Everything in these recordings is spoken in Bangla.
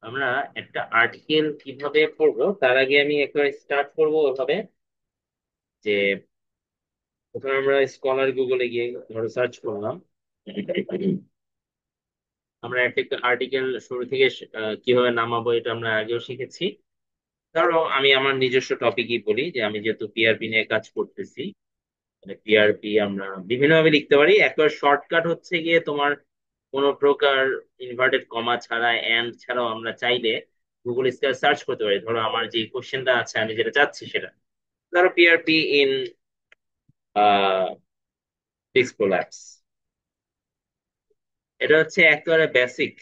আমরা একটা আর্টিকেল কিভাবে পড়বো তার আগে আমি একবার স্টার্ট করবো ওভাবে যে প্রথমে আমরা স্কলার গুগলে গিয়ে ধরো সার্চ করলাম। আমরা একটা আর্টিকেল শুরু থেকে কিভাবে নামাবো এটা আমরা আগেও শিখেছি। ধরো আমি আমার নিজস্ব টপিকই বলি যে আমি যেহেতু পিআরপি নিয়ে কাজ করতেছি, মানে পিআরপি আমরা বিভিন্ন ভাবে লিখতে পারি। একবার শর্টকাট হচ্ছে গিয়ে তোমার কোনো প্রকার ইনভার্টেড কমা ছাড়া এন্ড ছাড়াও আমরা চাইলে গুগল স্কয়ার সার্চ করতে পারি। ধরো আমার যে কোশ্চেনটা আছে আমি যেটা চাচ্ছি সেটা, ধরো পিআরপি ইন ডিস্ক প্রোল্যাপস। এটা হচ্ছে একেবারে বেসিক।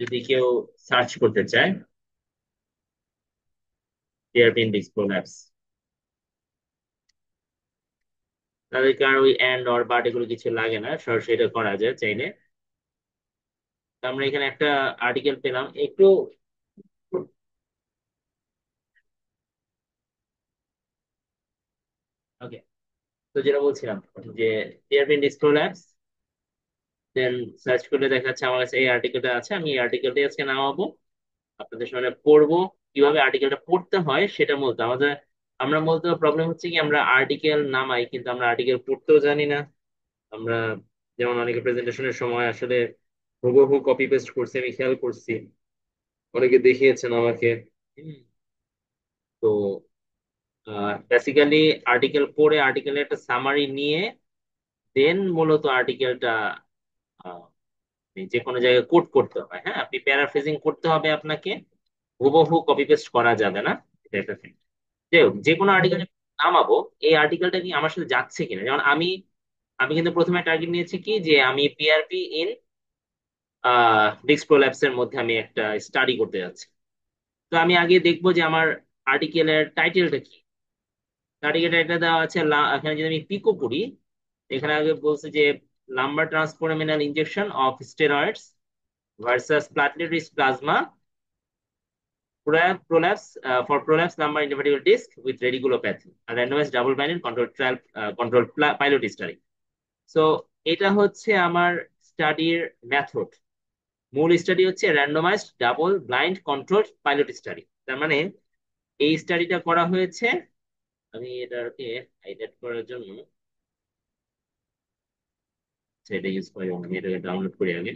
যদি কেউ সার্চ করতে চায় পিআরপি ইন ডিস্ক প্রোল্যাপস, তাদেরকে আর ওই এন্ড অর বাট এগুলো কিছু লাগে না, সরাসরি এটা করা যায় চাইলে। তো আমরা এখানে একটা আর্টিকেল পেলাম একটু। ওকে, তো যেটা বলছিলাম যে PRP in disc prolapse, then search করলে দেখা যাচ্ছে আমার কাছে এই আর্টিকেলটা আছে। আমি এই আর্টিকেলটাই আজকে নামাবো, আপনাদের সামনে পড়বো। কিভাবে আর্টিকেলটা পড়তে হয় সেটা মূলত আমাদের, আমরা মূলত প্রবলেম হচ্ছে কি আমরা আর্টিকেল নামাই কিন্তু আমরা আর্টিকেল পড়তেও জানি না। আমরা যেমন অনেকে প্রেজেন্টেশনের সময় আসলে হুবহু কপি পেস্ট করছে, আমি খেয়াল করছি, অনেকে দেখিয়েছেন আমাকে। হুম, তো বেসিক্যালি আর্টিকেল পড়ে আর্টিকেলের একটা সামারি নিয়ে দেন মূলত আর্টিকেলটা যে কোনো জায়গায় কোট করতে হয়। হ্যাঁ, আপনি প্যারাফ্রেজিং করতে হবে আপনাকে, হুবহু কপি পেস্ট করা যাবে না। এটা একটা thing। যাই হোক, যে কোনো আর্টিকেল নামাবো, এই আর্টিকেলটা কি আমার সাথে যাচ্ছে কিনা। যেমন আমি আমি কিন্তু প্রথমে টার্গেট নিয়েছি কি যে আমি পিআরপি ইন ডিস্ক প্রোল্যাপস এর মধ্যে আমি একটা স্টাডি করতে যাচ্ছি। তো আমি আগে দেখবো যে আমার আর্টিকেলের টাইটেলটা কি। আর্টিকেল টাইটেল দেওয়া আছে এখানে যদি আমি পিকো করি, এখানে আগে বলছে যে lumbar transforaminal injection of steroids versus platelet rich plasma prolapse for prolapse lumbar indefatigable disc with radiculopathy, a randomized double-blinded controlled trial controlled pilot study. So এটা হচ্ছে আমার স্টাডির মেথড। মূল স্টাডি হচ্ছে randomised double blind controlled pilot study. তার মানে এই স্টাডিটা করা হয়েছে। আমি এটাকে হাইলাইট করার জন্য সেটা ইউজ করি, আমি এটাকে ডাউনলোড করি আগে।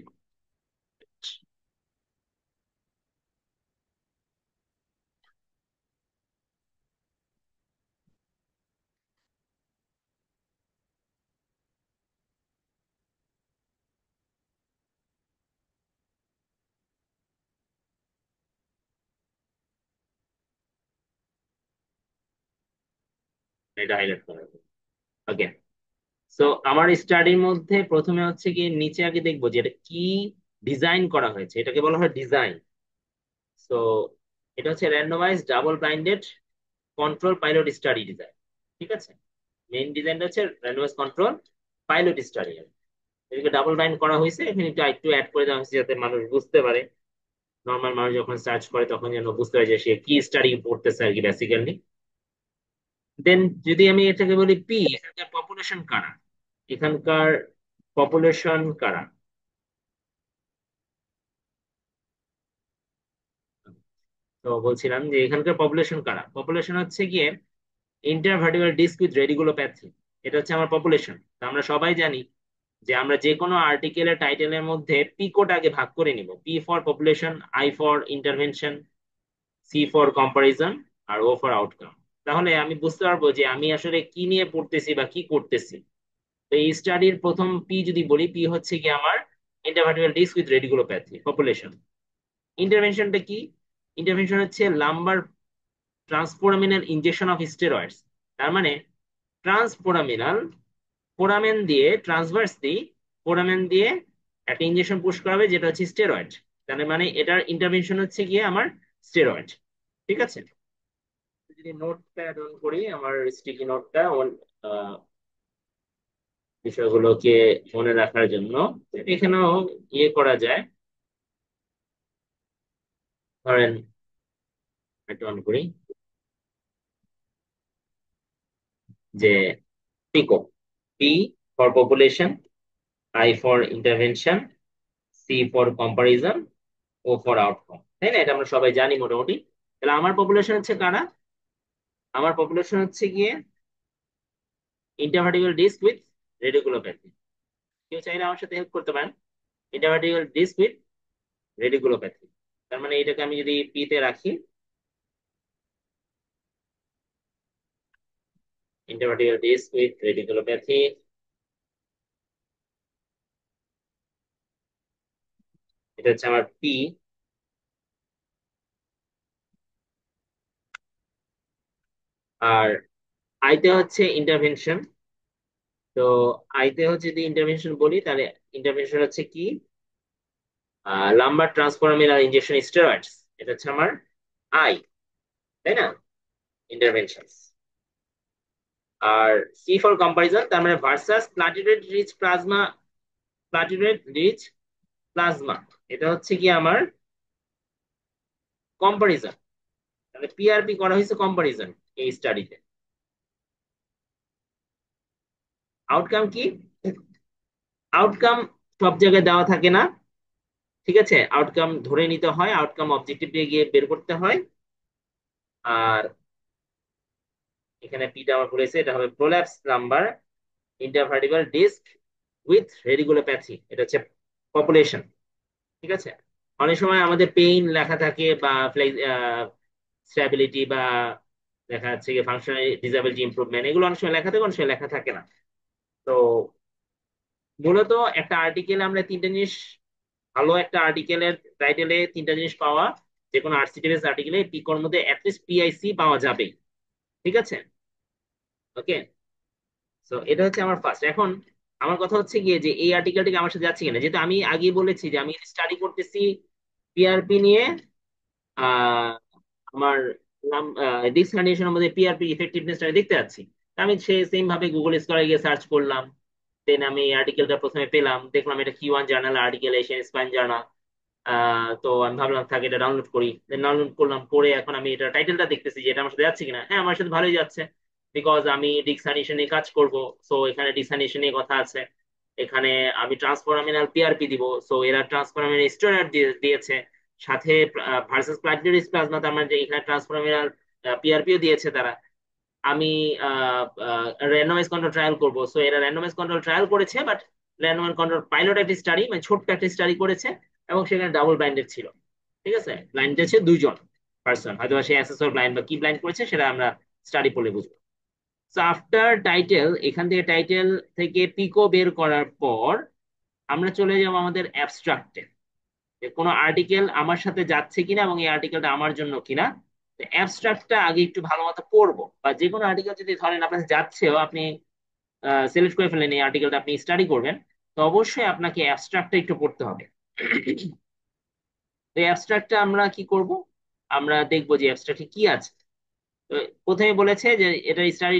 এটা হাইলাইট করা, ওকে। সো আমার স্টাডির মধ্যে প্রথমে হচ্ছে কি নিচে আগে দেখবো যে এটা কি ডিজাইন করা হয়েছে, এটাকে বলা হয় ডিজাইন। সো এটা হচ্ছে randomise double blinded control pilot study design. ঠিক আছে, মেইন ডিজাইনটা হচ্ছে র্যান্ডমাইজ কন্ট্রোল পাইলট স্টাডি। এটাকে ডাবল ব্লাইন্ড করা হয়েছে, এখানে একটু একটু অ্যাড করে দেওয়া হয়েছে যাতে মানুষ বুঝতে পারে, নর্মাল মানুষ যখন সার্চ করে তখন যেন বুঝতে পারে যে সে কি স্টাডি পড়তেছে আর কি বেসিক্যালি। দেন যদি আমি এটাকে বলি পি, এখানকার পপুলেশন কারা, এখানকার পপুলেশন কারা। তো বলছিলাম যে এখানকার পপুলেশন কারা, পপুলেশন হচ্ছে গিয়ে ইন্টারভার্টিব্রাল ডিস্ক উইথ রেডিকুলোপ্যাথি। এটা হচ্ছে আমার পপুলেশন। আমরা সবাই জানি যে আমরা যে কোনো আর্টিকেলের টাইটেলের মধ্যে পি কোড আগে ভাগ করে নিব, P for population, I for intervention, C for comparison, আর ও ফর আউটকাম। তাহলে আমি বুঝতে পারবো যে আমি আসলে কি নিয়ে পড়তেছি বা কি করতেছি। তো এই স্টাডির প্রথম পি যদি বলি, পি হচ্ছে কি আমার intervertebral disc with radiculopathy population. ইন্টারভেনশনটা কি, ইন্টারভেনশন হচ্ছে lumbar transforaminal injection of steroids. তার মানে ট্রান্সফোরামিনাল, ফোরামেন দিয়ে ট্রান্সভার্স দিয়ে ফোরামেন দিয়ে একটা ইনজেকশন পুশ করাবে যেটা হচ্ছে স্টেরয়েড। তার মানে এটার ইন্টারভেনশন হচ্ছে গিয়ে আমার স্টেরয়েড। ঠিক আছে, যদি নোটটা অন করি আমার স্টিকি নোটটা বিষয়গুলোকে মনে রাখার জন্য এখানেও ইয়ে করা যায়। ধরেন একটা অন করি যে PICO, P for population, I for intervention, C for comparison, O for outcome, তাই না? এটা আমরা সবাই জানি মোটামুটি। তাহলে আমার পপুলেশন হচ্ছে কারা? আমার পপুলেশন হচ্ছে গিয়ে ইন্টারভার্টিক্যাল ডিস্ক উইথ রেডিকুলোপ্যাথি। কেউ চাইলে আমার সাথে হেল্প করতে পারেন। ইন্টারভার্টিক্যাল ডিস্ক উইথ রেডিকুলোপ্যাথি, তার মানে এটাকে আমি যদি পি তে রাখি, ইন্টারভার্টিক্যাল ডিস্ক উইথ রেডিকুলোপ্যাথি, এটা হচ্ছে আমার পি। আর আইতে হচ্ছে ইন্টারভেনশন। তো আইতে হচ্ছে যদি ইন্টারভেনশন বলি, তাহলে ইন্টারভেনশন হচ্ছে কি? লাম্বার ট্রান্সফরমিনাল ইনজেকশন স্টেরয়েডস, এটা হচ্ছে আমার আই, তাই না? ইন্টারভেনশন। আর সি ফর কম্পারিজন, তার মানে versus platelet rich plasma, platelet rich plasma, এটা হচ্ছে কি আমার কম্পারিজন। তাহলে পিআরপি করা হয়েছে কম্পারিজন এই স্টাডিতে। আউটকাম কি? আউটকাম সব জায়গায় দেওয়া থাকে না, ঠিক আছে? আউটকাম ধরে নিতে হয়, আউটকাম অবজেক্টিভ দিয়ে গিয়ে বের করতে হয়। আর এখানে পিটা আমার বলেছে, এটা হবে prolapse lumbar intervertebral disc with radiculopathy, এটা হচ্ছে পপুলেশন, ঠিক আছে? অনেক সময় আমাদের পেইন লেখা থাকে, বা স্ট্যাবিলিটি, বা দেখা যাচ্ছে কি ফাংশনাল ডিসেবিলিটি ইমপ্রুভমেন্ট, এগুলো অনেক সময় লেখা থাকে, অনেক সময় লেখা থাকে না। তো মূলত একটা আর্টিকেলে আমরা তিনটা জিনিস, ভালো একটা আর্টিকেলের টাইটেলে তিনটা জিনিস পাওয়া, যে কোনো আর্টসিটিভিএস আর্টিকেলে পিকর মধ্যে অ্যাটলিস্ট পিআইসি পাওয়া যাবে, ঠিক আছে? ওকে, সো এটা হচ্ছে আমার ফার্স্ট। এখন আমার কথা হচ্ছে গিয়ে যে এই আর্টিকেলটিকে আমার সাথে যাচ্ছে কিনা, যেহেতু আমি আগেই বলেছি যে আমি স্টাডি করতেছি পিআরপি নিয়ে। আহ আমার নাম ডিস্ক হার্নিয়েশনের মধ্যে পিআরপি ইফেক্টিভনেসটা দেখতে যাচ্ছি। তা আমি সে সেম ভাবে গুগল স্কলারে গিয়ে সার্চ করলাম। দেন আমি আর্টিকেলটা প্রথমে পেলাম, দেখলাম এটা Q1 journal article, Asian spine journal. তো আমি ভাবলাম থাকে এটা ডাউনলোড করি, দেন ডাউনলোড করলাম, করে এখন আমি এটা টাইটেলটা দেখতেছি যে এটা আমার সাথে যাচ্ছে কিনা। হ্যাঁ, আমার সাথে ভালোই যাচ্ছে, বিকজ আমি ডিকসানিশন নিয়ে কাজ করব। সো এখানে ডিকসানিশন নিয়ে কথা আছে। এখানে আমি ট্রান্সফরমিনাল পিআরপি দিব, সো এরা ট্রান্সফরমিনাল স্টেরয়েড দিয়েছে, সাথে ভার্সাস প্লাটিলেরিস প্লাজমা, তার মানে যে এখানে ট্রান্সফরমিনাল পিআরপিও দিয়েছে তারা। আমি র্যান্ডমাইজ কন্ট্রোল ট্রায়াল করব, সো এরা র্যান্ডমাইজ কন্ট্রোল ট্রায়াল করেছে, বাট র্যান্ডমাইজ কন্ট্রোল পাইলট একটা স্টাডি, মানে ছোট্ট একটা স্টাডি করেছে, এবং সেখানে ডাবল ব্লাইন্ডেড ছিল, ঠিক আছে? ব্লাইন্ডেড ছিল দুইজন পার্সন, হয়তো সে অ্যাসেসর ব্লাইন্ড বা কি ব্লাইন্ড করেছে সেটা আমরা স্টাডি পড়লে বুঝবো। সো আফটার টাইটেল, এখান থেকে টাইটেল থেকে পিকো বের করার পর আমরা চলে যাবো আমাদের অ্যাবস্ট্রাক্টে, যে কোনো আর্টিকেল আমার সাথে যাচ্ছে কিনা এবং এই আর্টিকেলটা আমার জন্য কিনা। অ্যাবস্ট্রাক্টটা আগে একটু ভালো মতো পড়বো, বা যে কোনো আর্টিকেল যদি ধরেন আপনার কাছে যাচ্ছেও, আপনি সিলেক্ট করে ফেলেন এই আর্টিকেলটা আপনি স্টাডি করবেন, তো অবশ্যই আপনাকে অ্যাবস্ট্রাক্টটা একটু পড়তে হবে। তো অ্যাবস্ট্রাক্টটা আমরা কি করব? আমরা দেখবো যে অ্যাবস্ট্রাক্টে কি আছে। তো প্রথমে বলেছে যে এটা স্টাডি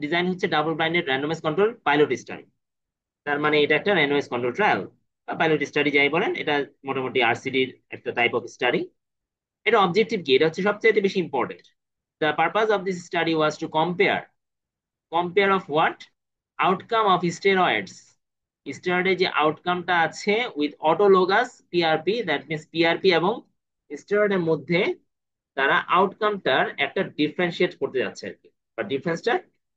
ডিজাইন হচ্ছে double blinded randomised control pilot study, তার মানে এটা একটা র্যান্ডমাইজ কন্ট্রোল ট্রায়াল বা পাইলট স্টাডি যাই বলেন, এটা মোটামুটি আরসিডির একটা টাইপ অফ স্টাডি। এটা অবজেক্টিভ কি, এটা হচ্ছে সবচেয়ে বেশি important. The purpose of this study was to compare, compare of what? Outcome of steroids, স্টেরয়েডের যে আউটকামটা আছে with autologous PRP, that means PRP এবং স্টেরয়েডের মধ্যে তারা আউটকামটার একটা ডিফারেন্সিয়েট করতে যাচ্ছে আর কি, বা ডিফারেন্সটা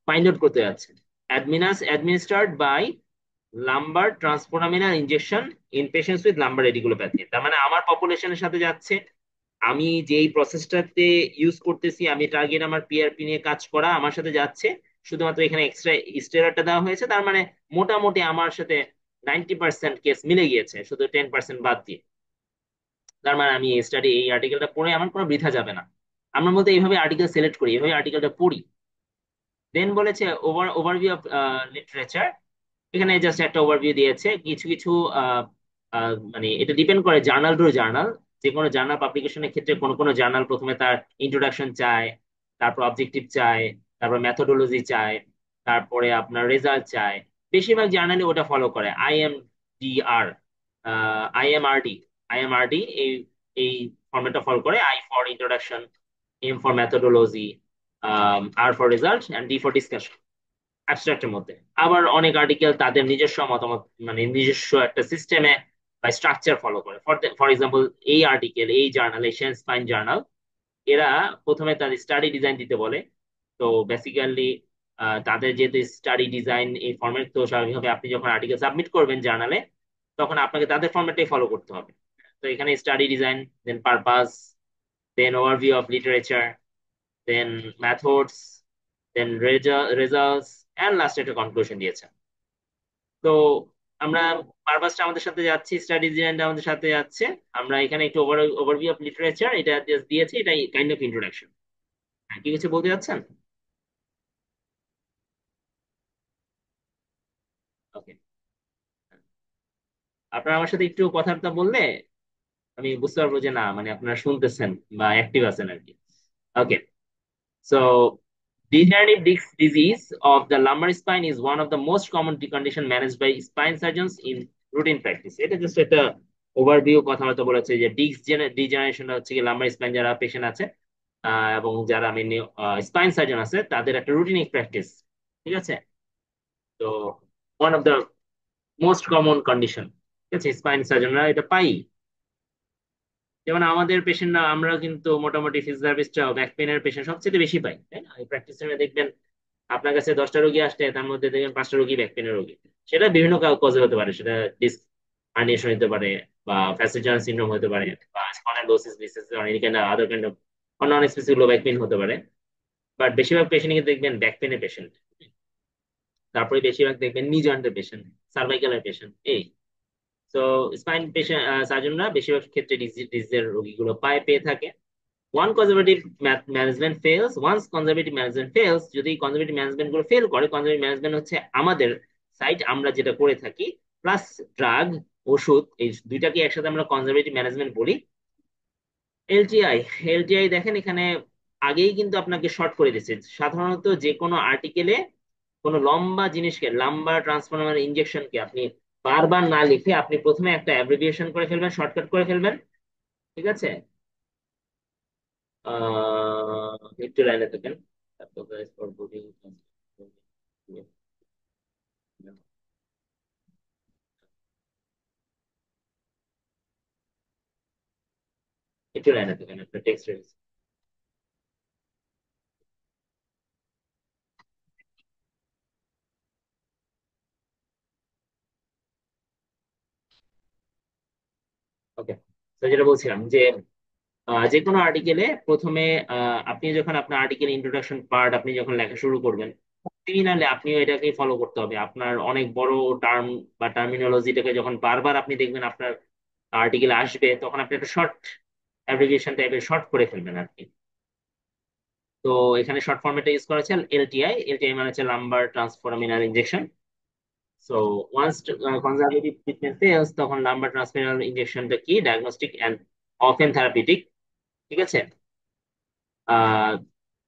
ফাইন্ড আউট করতে যাচ্ছে। Administered by lumbar transforaminal injection in patients with lumbar radiculopathy, তার মানে আমার পপুলেশনের সাথে যাচ্ছে। আমি যেই প্রসেসটাতে ইউজ করতেছি, আমি টার্গেট আমার পিআরপি নিয়ে কাজ করা, আমার সাথে যাচ্ছে। শুধুমাত্র এখানে এক্সট্রা স্টেরয়েডটা দেওয়া হয়েছে, তার মানে মোটামুটি আমার সাথে 90% কেস মিলে গিয়েছে, শুধু 10% বাদ দিয়ে। তার মানে আমি এই স্টাডি, এই আর্টিকেলটা পড়ে আমার কোনো বৃথা যাবে না। আমরা মধ্যে এইভাবে আর্টিকেল সিলেক্ট করি, এইভাবে আর্টিকেলটা পড়ি। দেন বলেছে ওভারভিউ অফ লিটারেচার। এখানে জাস্ট একটা ওভারভিউ দিয়েছে, কিছু কিছু মানে এটা ডিপেন্ড করে জার্নাল টু জার্নাল। যে কোনো জার্নাল পাবলিকেশনের ক্ষেত্রে কোনো কোনো জার্নাল প্রথমে তার ইন্ট্রোডাকশন চায়, তারপর অবজেক্টিভ চায়, তারপর মেথোডোলজি চায়, তারপরে আপনার রেজাল্ট চায়। বেশিরভাগ জার্নালে ওটা ফলো করে IMDR, IMRD, IMRD এই এই ফর্মেটটা ফলো করে। I for introduction, M for methodology, R for result, and D for discussion অ্যাবস্ট্রাক্টের মধ্যে। আবার অনেক আর্টিকেল তাদের নিজস্ব মতামত, মানে নিজস্ব একটা সিস্টেমে বা স্ট্রাকচার ফলো করে। ফর এক্সাম্পল, এই আর্টিকেল, এই জার্নাল, এশিয়ান স্পাইন জার্নাল, এরা প্রথমে তাদের স্টাডি ডিজাইন দিতে বলে। তো বেসিক্যালি তাদের যেহেতু স্টাডি ডিজাইন এই ফরম্যাট, তো স্বাভাবিকভাবে আপনি যখন আর্টিকেল সাবমিট করবেন জার্নালে, তখন আপনাকে তাদের ফরম্যাটটাই ফলো করতে হবে। তো এখানে study design, then purpose, then overview of literature, then methods, then results, and লাস্টে একটা কনক্লুশন দিয়েছে। তো আমরা পারপাসটা আমাদের সাথে যাচ্ছি, স্টাডি ডিজাইনটা আমাদের সাথে যাচ্ছে। আমরা এখানে একটু ওভারভিউ অফ লিটারেচার এটা just দিয়েছি, এটাই কাইন্ড অফ ইন্ট্রোডাকশন। কি কিছু বলতে যাচ্ছেন? ওকে, আপনারা আমার সাথে একটু কথাবার্তা বললে আমি বুঝতে পারবো যে না মানে আপনারা শুনতেছেন বা অ্যাক্টিভ আছেন আর কি। ওকে, so degenerative disc disease of the lumbar spine is one of the most common condition managed by spine surgeons in routine practice. এটা জাস্ট একটা ওভারভিউ কথাবার্তা বলেছে যে ডিস্ক ডিজেনারেশন হচ্ছে কি লাম্বার স্পাইন যারা পেশেন্ট আছে এবং যারা মেনলি স্পাইন সার্জন আছে তাদের একটা রুটিন প্র্যাকটিস। ঠিক আছে, তো one of the most common condition, ঠিক আছে, স্পাইন সার্জনরা এটা পাই। যেমন আমাদের পেশেন্টরা, আমরা কিন্তু মোটামুটি ফিজিওথেরাপিস্টরা ব্যাক পেনের পেশেন্ট সবচেয়ে বেশি পাই, তাই না? এই প্র্যাকটিস দেখবেন আপনার কাছে 10টা রোগী আসলে তার মধ্যে দেখবেন 5টা রোগী ব্যাক পেনের রোগী। সেটা বিভিন্ন কজে হতে পারে, সেটা ডিস্ক হার্নিয়েশন হতে পারে, বা ফ্যাসিজান সিনড্রোম হতে পারে, বা spondylosis ডিসিজ or any kind of other kind of non specific low back pain হতে পারে। বাট বেশিরভাগ পেশেন্ট কিন্তু দেখবেন ব্যাক পেনের পেশেন্ট, তারপরে বেশিরভাগ দেখবেন নি জয়েন্টের পেশেন্ট, সার্ভাইকালের পেশেন্ট, এই। তো স্পাইন পেশেন্ট সার্জনরা বেশিরভাগ ক্ষেত্রে ডিজিজের রোগীগুলো পেয়ে থাকে। ওয়ান্স কনজারভেটিভ ম্যানেজমেন্ট ফেলস, যদি কনজারভেটিভ ম্যানেজমেন্ট গুলো ফেল করে, কনজারভেটিভ ম্যানেজমেন্ট হচ্ছে আমাদের সাইট, আমরা যেটা করে থাকি, প্লাস ড্রাগ, ওষুধ, এই দুইটাকে একসাথে আমরা কনজারভেটিভ ম্যানেজমেন্ট বলি। এলটিআই, এলটিআই দেখেন এখানে আগেই কিন্তু আপনাকে শর্ট করে দিচ্ছে। সাধারণত যে কোনো আর্টিকেলে কোনো লম্বা জিনিসকে, লম্বা ট্রান্সফর্মার ইনজেকশনকে আপনি বারবার না লিখে আপনি প্রথমে একটা অ্যাব্রিভিয়েশন করে ফেলবেন, শর্টকাট করে ফেলবেন। ঠিক আছে, একটু লাইনে থাকেন। একটু লাইনে থাকেন, একটা টেক্সট রয়েছে। ওকে, তো যেটা বলছিলাম যে যে কোনো আর্টিকেলে প্রথমে আপনি যখন আপনার আর্টিকেল ইন্ট্রোডাকশন পার্ট আপনি যখন লেখা শুরু করবেন, সিমিলারলি আপনিও এটাকে ফলো করতে হবে। আপনার অনেক বড় টার্ম বা টার্মিনোলজিটাকে যখন বারবার আপনি দেখবেন আপনার আর্টিকেল আসবে, তখন আপনি একটা শর্ট অ্যাব্রিভিয়েশন টাইপের শর্ট করে ফেলবেন আর কি। তো এখানে শর্ট ফরম্যাটে ইউজ করা হচ্ছে এলটিআই। এলটিআই মানে হচ্ছে lumbar transforaminal injection. So once conservative treatment fails, তখন লাম্বার ট্রান্সফেরাল ইনজেকশনটা কি, ডায়াগনস্টিক অ্যান্ড অফেন থেরাপিউটিক। ঠিক আছে,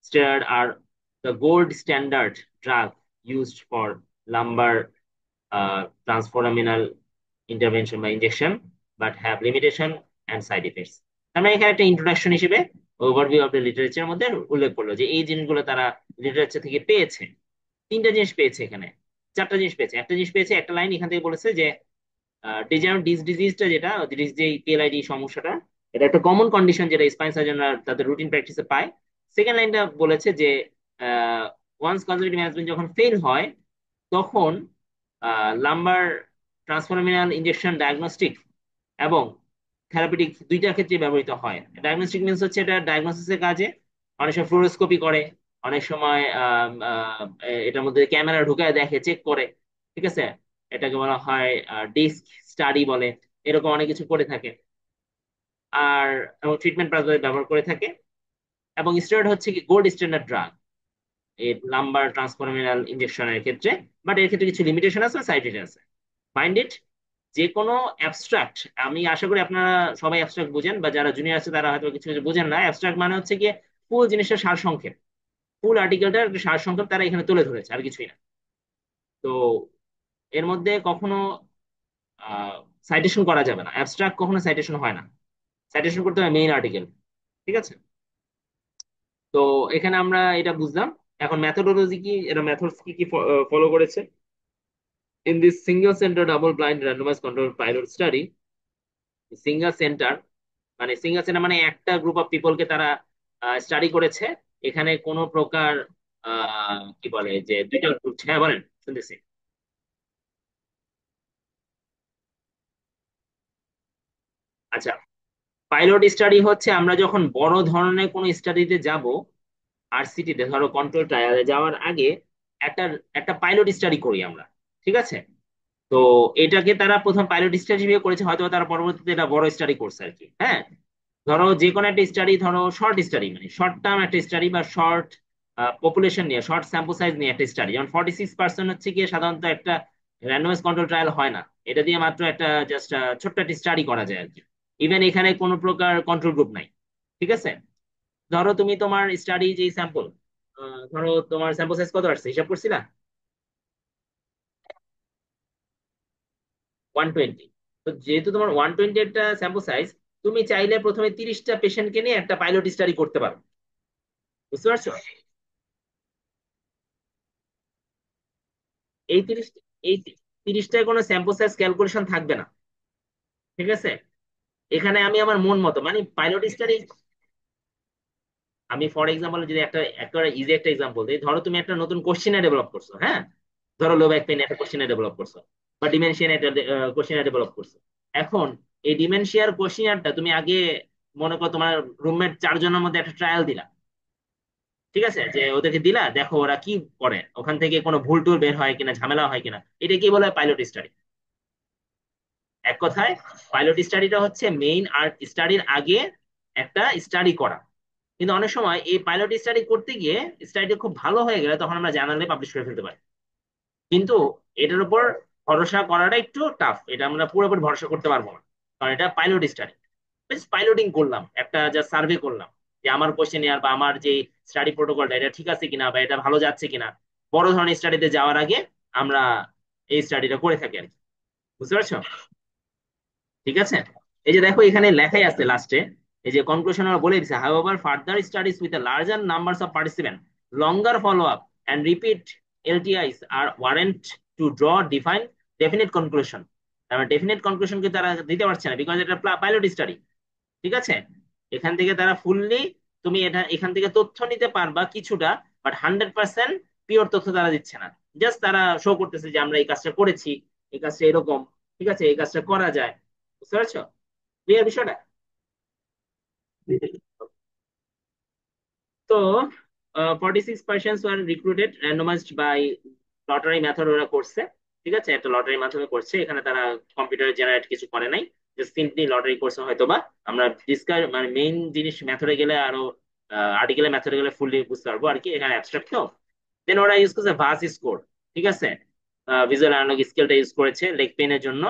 steroid are the gold standard drug used for lumbar transforaminal intervention by injection, but have limitation and side effects. আমরা এখানে একটা ইন্ট্রোডাকশন হিসেবে ওভারভিউ অফ দ্য লিটারেচার মধ্যে উল্লেখ করলো যে এই জিনিসগুলো তারা লিটারেচার থেকে পেয়েছে। 3টা জিনিস পেয়েছে এখানে, 4টা জিনিস পেয়েছে। একটা জিনিস পেয়েছে, একটা লাইন এখান থেকে বলেছে যে ডিজেনারেটিভ ডিজিজটা, যেটা যে পিএলআইডি সমস্যাটা, এটা একটা কমন কন্ডিশন যেটা স্পাইন সার্জনরা তাদের রুটিন প্র্যাকটিসে পায়। সেকেন্ড লাইনটা বলেছে যে ওয়ান্স কনজারভেটিভ ম্যানেজমেন্ট যখন ফেল হয়, তখন লাম্বার ট্রান্সফরমিনাল ইনজেকশন ডায়াগনস্টিক এবং থেরাপিউটিক দুইটার ক্ষেত্রে ব্যবহৃত হয়। ডায়াগনস্টিক মিনস হচ্ছে এটা ডায়াগনোসিসের কাজে অনেক সময় ফ্লোরোস্কোপি করে, অনেক সময় এটার মধ্যে ক্যামেরা ঢুকায় দেখে, চেক করে। ঠিক আছে, এটাকে বলা হয় ডিস্ক স্টাডি বলে, এরকম অনেক কিছু করে থাকে। আর এবং ট্রিটমেন্ট ব্যবহার করে থাকে। এবং স্টেরয়েড হচ্ছে কি গোল্ড স্ট্যান্ডার্ড ড্রাগ এই লাম্বার ট্রান্সফরমিনাল ইনজেকশনের ক্ষেত্রে। বাট এর ক্ষেত্রে কিছু লিমিটেশন আছে, সাইড ইফেক্ট আছে। মাইন্ড ইট, যে কোনো অ্যাবস্ট্রাক্ট, আমি আশা করি আপনারা সবাই অ্যাবস্ট্রাক্ট বুঝেন, বা যারা জুনিয়র আছে তারা হয়তো কিছু কিছু বুঝেন না। অ্যাবস্ট্রাক্ট মানে হচ্ছে গিয়ে ফুল জিনিসটা সারসংক্ষেপ, ফুল আর্টিকেলটার সারসংক্ষেপ তারা এখানে তুলে ধরেছে, আর কিছুই না। তো এর মধ্যে কখনো সাইটেশন করা যাবে না, অ্যাবস্ট্রাক্ট কখনো সাইটেশন হয় না, সাইটেশন করতে হবে মেইন আর্টিকেল। ঠিক আছে, তো এখানে আমরা এটা বুঝলাম। এখন ম্যাথোডোলজি কি, এটা মেথডস কি কি ফলো করেছে। In this single center double blind randomized controlled pilot study, single centre, মানে সিঙ্গেল সেন্টার মানে একটা গ্রুপ অফ পিপলকে তারা স্টাডি করেছে। এখানে কোনো প্রকার কি বলে যে দুইটা গ্রুপ, হ্যাঁ বলেন, শুনতেছি। আচ্ছা, পাইলট স্টাডি হচ্ছে আমরা যখন বড় ধরনের কোনো স্টাডিতে যাব, আরসিটিতে ধরো কন্ট্রোল ট্রায়ালে যাওয়ার আগে একটা একটা পাইলট স্টাডি করি আমরা, ঠিক আছে? তো এটাকে তারা প্রথম পাইলট স্টাডি হিসেবে করেছে, হয়তো তারা পরবর্তীতে এটা বড় স্টাডি করছে আর কি, হ্যাঁ। ধরো যে কোনো একটা স্টাডি, ধরো শর্ট স্টাডি মানে শর্ট টার্ম একটা স্টাডি, বা শর্ট পপুলেশন নিয়ে, শর্ট স্যাম্পল সাইজ নিয়ে একটা স্টাডি, যেমন 46% হচ্ছে গিয়ে সাধারণত একটা র্যান্ডমাইজ কন্ট্রোল ট্রায়াল হয় না। এটা দিয়ে মাত্র একটা জাস্ট ছোট্ট একটা স্টাডি করা যায় আর কি। ইভেন এখানে কোনো প্রকার কন্ট্রোল গ্রুপ নাই, ঠিক আছে? ধরো তুমি তোমার স্টাডি যে স্যাম্পল, ধরো তোমার স্যাম্পল সাইজ কত আসছে হিসাব করছিলা? 120। তো যেহেতু তোমার 120 একটা স্যাম্পল সাইজ, তুমি চাইলে প্রথমে 30টা পেশেন্টকে নিয়ে একটা পাইলট স্টাডি করতে পারো। বুঝতে পারছো? এই 30, এই 30টায় কোনো স্যাম্পল সাইজ ক্যালকুলেশন থাকবে না, ঠিক আছে? এখানে আমি আমার মন মতো মানে পাইলট স্টাডি, আমি ফর এক্সাম্পল যদি একটা ইজি একটা এক্সাম্পল দিই, ধরো তুমি একটা নতুন কোশ্চেনার ডেভেলপ করছো, হ্যাঁ। ধরো লো ব্যাক পেন একটা কোশ্চেনার ডেভেলপ করছো, বা ডিমেনশিয়ান একটা কোশ্চেনার ডেভেলপ করছো। এখন এই ডিমেনশিয়ার কোশ্চেনারটা তুমি আগে, মনে করো তোমার রুমমেট 4 জনের মধ্যে একটা ট্রায়াল দিলা, ঠিক আছে? যে ওদেরকে দিলা, দেখো ওরা কি করে, ওখান থেকে কোনো ভুল টুল বের হয় কিনা, ঝামেলা হয় কিনা, এটা কি বলে পাইলট স্টাডি। এক কথায় পাইলট স্টাডিটা হচ্ছে মেইন আর্ট স্টাডির আগে একটা স্টাডি করা। কিন্তু অনেক সময় এই পাইলট স্টাডি করতে গিয়ে স্টাডিটা খুব ভালো হয়ে গেলে তখন আমরা জার্নালে পাবলিশ করে ফেলতে পারি। কিন্তু এটার উপর ভরসা করাটা একটু টাফ, এটা আমরা পুরোপুরি ভরসা করতে পারবো না, কারণ এটা পাইলট স্টাডি। পাইলটিং করলাম, একটা যা সার্ভে করলাম যে আমার কোশ্চেনিয়ার বা আমার যে স্টাডি প্রোটোকলটা এটা ঠিক আছে কিনা, বা এটা ভালো যাচ্ছে কিনা। বড় ধরনের স্টাডিতে যাওয়ার আগে আমরা এই স্টাডিটা করে থাকি আর কি। বুঝতে পারছো? ঠিক আছে। এই যে দেখো এখানে লেখাই আছে লাস্টে, এই যে কনক্লুশন ওরা বলে দিচ্ছে, however further studies with a larger numbers of participants, longer follow up and repeat LTIs are warrant to draw define definite conclusion। তার মানে ডেফিনেট কনক্লুশন কি তারা দিতে পারছে না, বিকজ এটা পাইলট স্টাডি, ঠিক আছে? এখান থেকে তারা ফুললি, তুমি এটা এখান থেকে তথ্য নিতে পারবা কিছুটা, বাট 100% পিওর তথ্য তারা দিচ্ছে না। জাস্ট তারা শো করতেছে যে আমরা এই কাজটা করেছি, এই কাজটা এরকম, ঠিক আছে, এই কাজটা করা যায়। বুঝতে পারছো ক্লিয়ার বিষয়টা? তো 46 percent were recruited randomized by lottery method, ওরা করছে, ঠিক আছে, একটা লটারির মাধ্যমে করছে। এখানে তারা কম্পিউটারে জেনারেট কিছু করে নাই, জাস্ট সিম্পলি লটারি করছে হয়তো বা। আমরা ডিসকাস মানে মেইন জিনিস মেথডে গেলে আরো, আর্টিকেলের মেথডে গেলে ফুললি বুঝতে পারবো আর কি, এখানে অ্যাবস্ট্রাক্ট তো। দেন ওরা ইউজ করছে ভাস স্কোর, ঠিক আছে, ভিজুয়াল অ্যানালগ স্কেলটা ইউজ করেছে লেগ পেনের জন্য।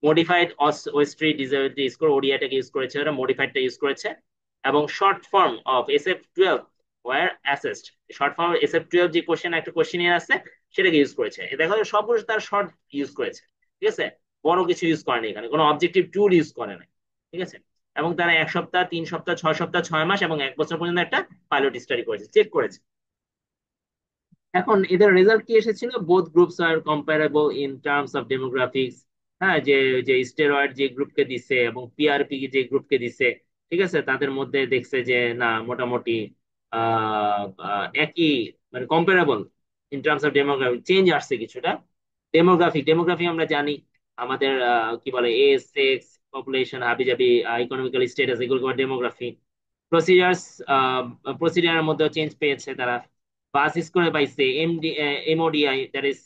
মডিফাইড ওয়েস্ট্রি ডিসএবিলিটি স্কোর, ওডিআইটাকে ইউজ করেছে ওরা, মডিফাইডটা ইউজ করেছে। এবং short form of SF12 were assessed, short form SF12 যে কোশ্চেন একটা কোশ্চেনিয়ার আছে সেটাকে ইউজ করেছে। দেখো সবগুলো তার শর্ট ইউজ করেছে, ঠিক আছে। বড় কিছু ইউজ করেনি, এখানে কোনো অবজেক্টিভ টুল ইউজ করে নাই, ঠিক আছে। এবং তারা 1 সপ্তাহ, 3 সপ্তাহ, 6 সপ্তাহ, 6 মাস এবং 1 বছর পর্যন্ত একটা পাইলট স্টাডি করেছে, চেক করেছে। এখন এদের রেজাল্ট কি এসেছিল, both groups are comparable in terms of demographics. হ্যাঁ, যে যে স্টেরয়েড যে গ্রুপকে দিছে এবং পিআরপি যে গ্রুপকে দিছে, ঠিক আছে, তাদের মধ্যে দেখছে যে না মোটামুটি একই, মানে comparable in terms of demography, change আসছে কিছুটা। ডেমোগ্রাফি আমরা জানি, আমাদের কি বলে এজ, সেক্স, পপুলেশন, হাবিজাবি, ইকোনমিক্যাল স্ট্যাটাস, এগুলো ডেমোগ্রাফি। প্রসিজার্স, প্রসিজারের মধ্যেও চেঞ্জ পেয়েছে তারা। পাস স্কোরে পাইছে MODI, দ্যাট ইজ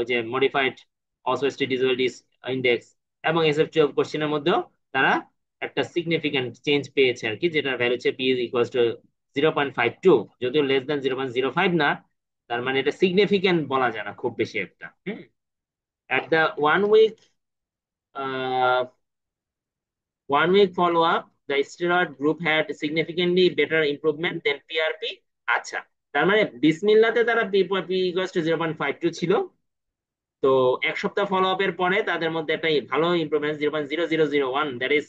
যে মডিফাইড অসওয়েস্টি ডিসএবিলিটিস ইন্ডেক্স। এবং SF12 কোশ্চেনের মধ্যেও তারা একটা সিগনিফিক্যান্ট চেঞ্জ পেয়েছে আর কি, যেটার ভ্যালু হচ্ছে P ইকুয়ালস টু 0.52, যদিও লেস দ্যান 0.05 না। তার মানে এটা সিগনিফিক্যান্ট বলা যায় না খুব বেশি একটা। At the 1 week, 1 week follow-up, the steroid group had significantly better improvement than PRP। আচ্ছা, তার মানে বিসমিল্লাতে তারা পি ইকুয়ালস টু 0.52 ছিল। তো 1 সপ্তাহ ফলো আপের পরে তাদের মধ্যে একটা ভালো improvement, 0.0001, that is